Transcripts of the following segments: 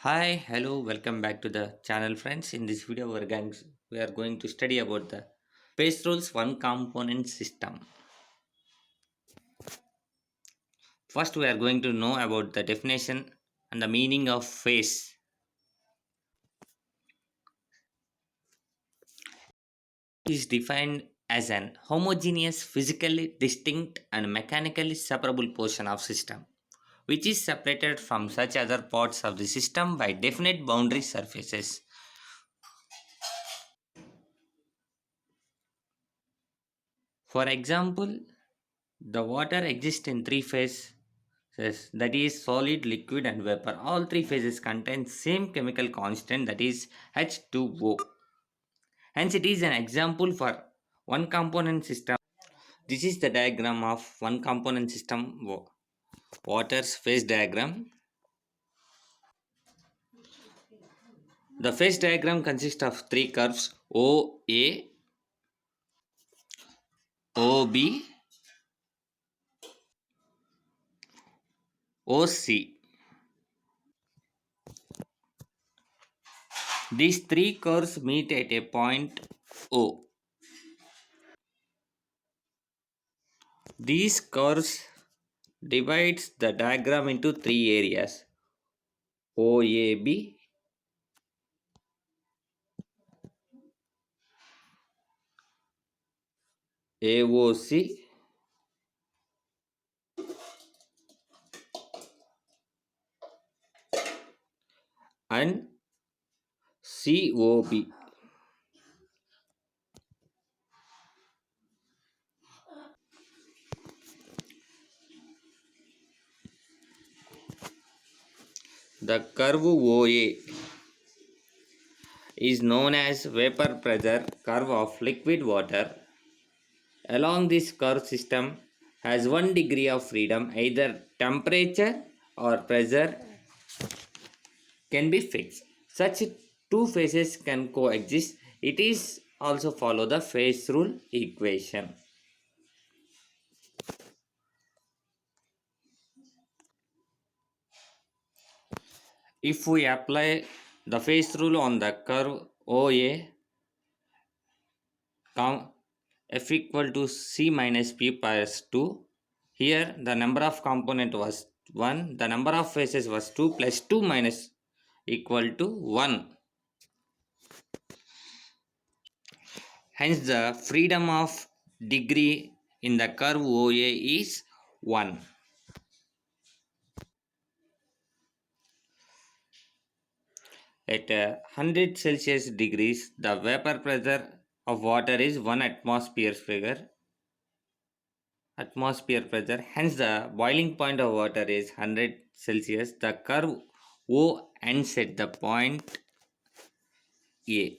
Hi, hello, welcome back to the channel, friends. In this video, we are going to study about the phase rules one component system. First, we are going to know about the definition and the meaning of phase. It is defined as an homogeneous, physically distinct, and mechanically separable portion of system, which is separated from such other parts of the system by definite boundary surfaces. For example, the water exists in three phases, that is solid, liquid and vapor. All three phases contain same chemical constant, that is H2O. Hence it is an example for one component system. This is the diagram of one component system water's phase diagram. The phase diagram consists of three curves OA, OB, OC. These three curves meet at a point O. These curves divides the diagram into three areas: OAB, AOC and COB. The curve OA is known as vapor pressure curve of liquid water. Along this curve system has one degree of freedom, either temperature or pressure can be fixed. Such two phases can coexist. It is also follow the phase rule equation. If we apply the phase rule on the curve OA, F equal to C minus P plus 2. Here the number of component was 1, the number of phases was 2 plus 2 minus equal to 1. Hence the freedom of degree in the curve OA is 1. At 100 Celsius degrees, the vapor pressure of water is 1 atmosphere pressure. Hence the boiling point of water is 100 Celsius. The curve O ends at the point A,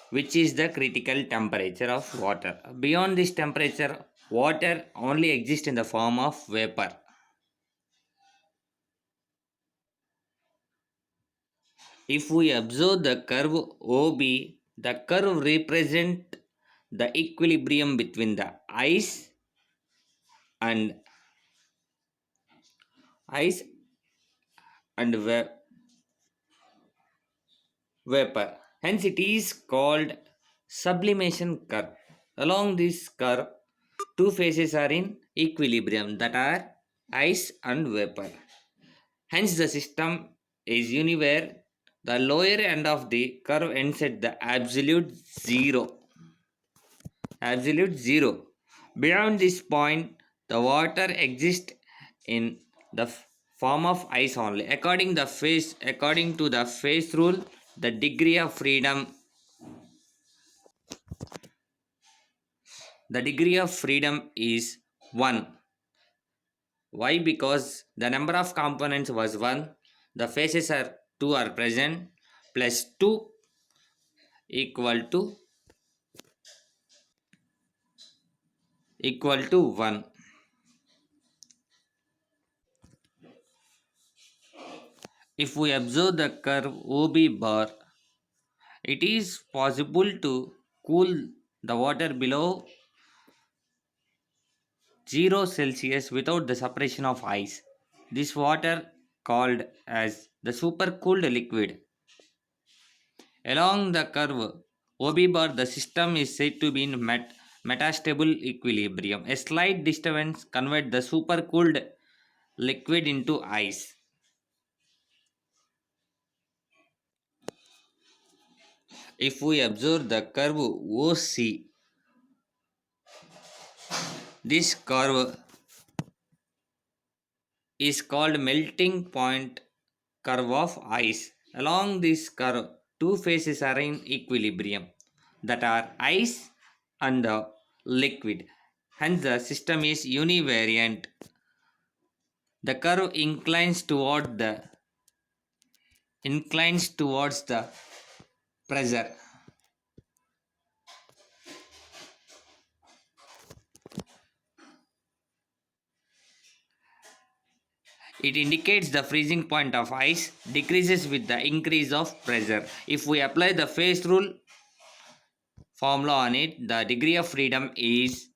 which is the critical temperature of water. Beyond this temperature, water only exists in the form of vapor. If we observe the curve OB, the curve represents the equilibrium between the and ice and vapor. Hence it is called sublimation curve. Along this curve, two phases are in equilibrium, that are ice and vapor. Hence the system is uniware. The lower end of the curve ends at the absolute zero. Absolute zero. Beyond this point, the water exists in the form of ice only. According to the phase rule, the degree of freedom is 1. Why? Because the number of components was 1, the phases are 2 are present, plus 2 equal to 1. If we observe the curve OB bar, it is possible to cool the water below 0 Celsius without the separation of ice. This water called as the supercooled liquid. Along the curve OB bar, the system is said to be in metastable equilibrium. A slight disturbance converts the supercooled liquid into ice. If we observe the curve OC, this curve is called melting point curve of ice. Along this curve, two phases are in equilibrium, that are ice and the liquid. Hence, the system is univariant. The curve inclines towards the pressure. It indicates the freezing point of ice decreases with the increase of pressure. If we apply the phase rule formula on it, the degree of freedom is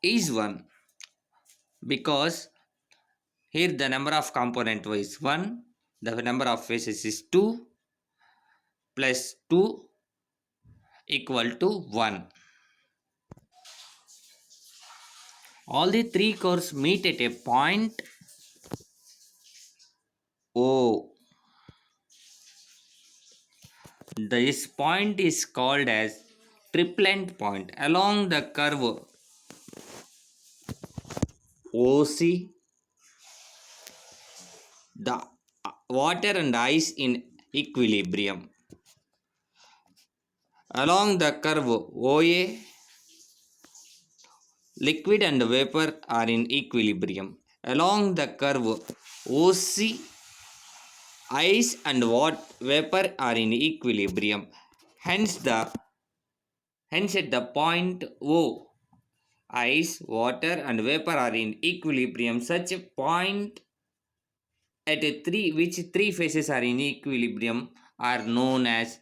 1, because here the number of component is 1, the number of phases is 2, plus 2 equal to 1. All the three cores meet at a point O. This point is called as triplet point. Along the curve OC, the water and ice in equilibrium. Along the curve OA, liquid and vapor are in equilibrium. Along the curve OC, ice and vapor are in equilibrium. Hence at the point O, ice, water and vapor are in equilibrium. Such a point at which three phases are in equilibrium are known as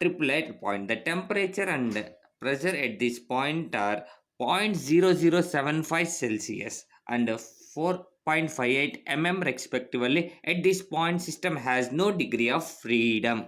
triplet point. The temperature and pressure at this point are 0.0075 Celsius and 4.58 mm respectively. At this point, system has no degree of freedom.